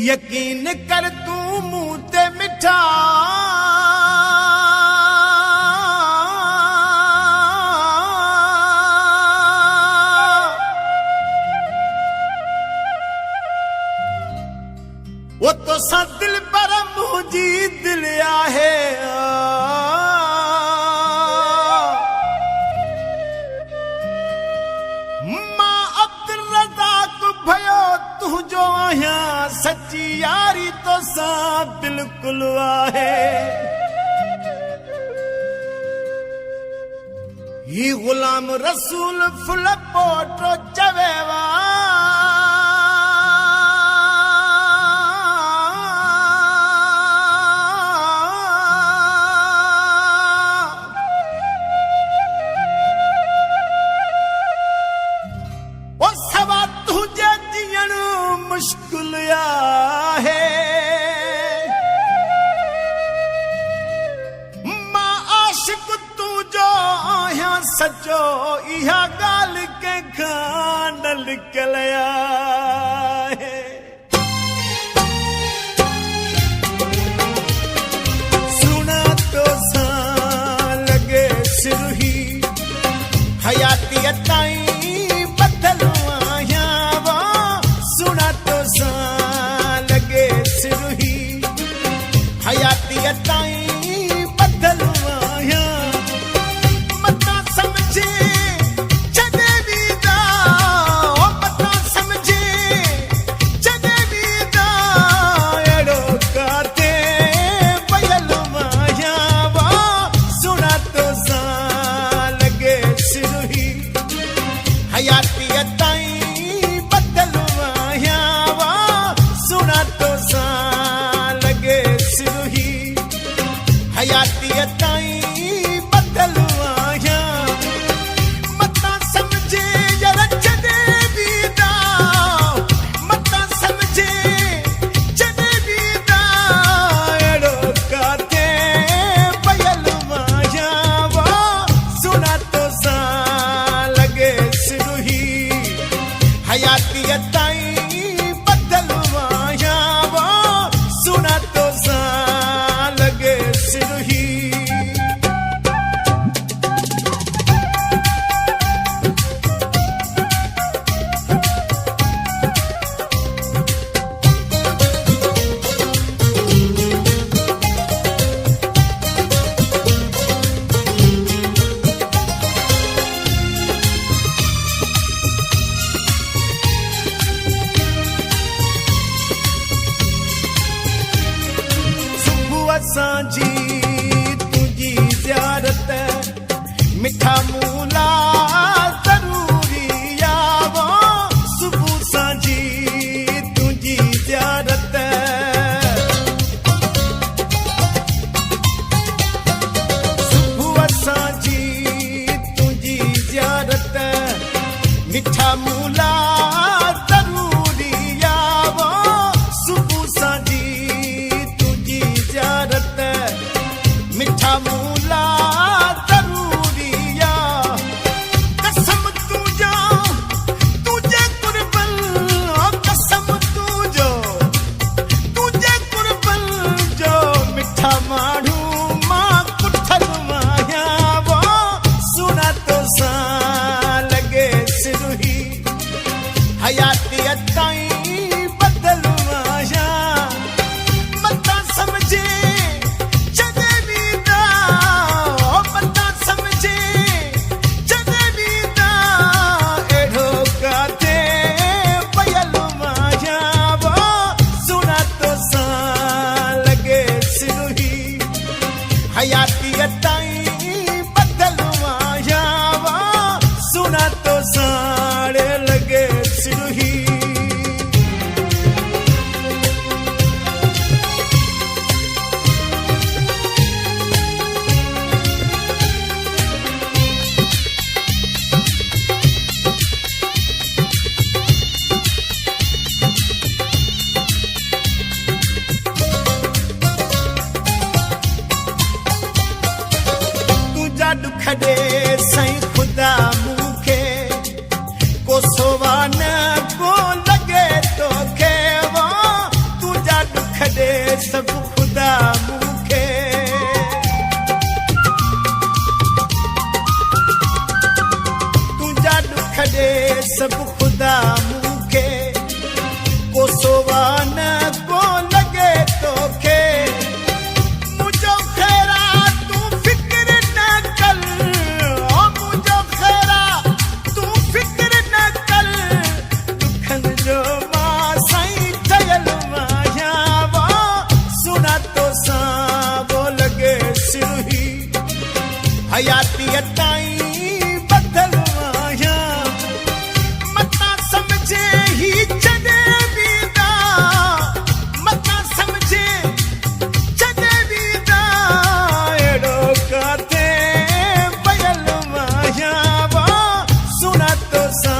यकीन कर तू मुंह ते मिठा वो तो सा दिल पर मुझी दिल आहे मां अब्दुल रज़ाक भयो तुझो आहियां सच्ची यारी तो सा बिल्कुल आहे ही गुलाम रसूल फुल पोटो चवेवा मुश्किल आहे मां आशिक तुझो आहियां सचो इहा ॻाल्हि कंहिंखां न लिकियल आहे सुना तो सां लॻे सिरही हयातीअ ताईं हयातीअ ताईं बदल आहियां मता समझे जॾहिं वीदा मता समझे जॾहिं वीदा अहिड़ो काथे पयल आहियां सुना तो सां लॻे सिरही हयातीअ ताईं बदल आहियां सुना तो सां हयातीअ ताईं बदल आहियां मता समझे यार जॾहिं वीदा मता समझे जॾहिं वीदा अहिड़ो काथे पयल आहियां सुना तो सां लॻे सिरही हयातीअ ताईं बदल आहियां सुना तो सां लॻे सिरही सांजी तुझी ज़ियारत मिठा मूला ज़रूरी यावो सुबह सांजी तुझी ज़ियारत सुबह सांजी तुझी ज़ियारत मिठा मूला ज़रूरी यावो सुबह सांजी मिठा मूला ज़रूरिया कसम तुझो तुझे कुर्बन कसम तुझो तुझे कुर्बन जो मिठा माण्हू मां कुठल आहियां सुना तो सां लॻे सिरही हयातीअ ताईं बदल आहियां मता समझे हयातीअ ताईं बदल आहियां छॾे सभु ख़ुदा मूंखे को सोवा न को लॻे तोखे मुंहिंजो ख़ैरा तूं फिक्र न कर ओ मुंहिंजो ख़ैरा तूं फिक्र न कर दुखनि जो मां साईं ठहियल आहियां वो सुना तोसां वो लॻे सिरुही हयातीअ ताईं बदल आहियां मतां सम्झे ही छॾे वींदा मतां सम्झे छॾे वींदा अहिड़ो काथे पयल आहियां वो सुना तोसां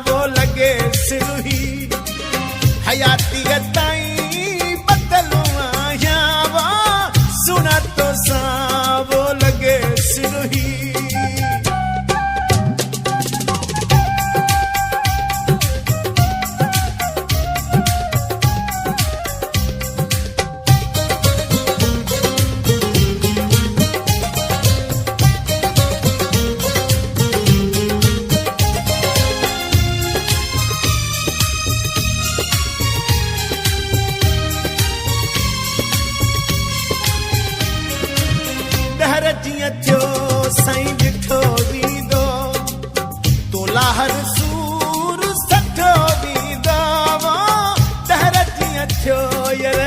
वो लॻे सिरुही हयातीअ ताईं बदल आहियां वो सुना तोसां वो लॻे सिरुही दहर जीअं थियो साईं ॾिठो वेंदो तोला हर सूर सठो वेंदो दहर जीअं थियो यर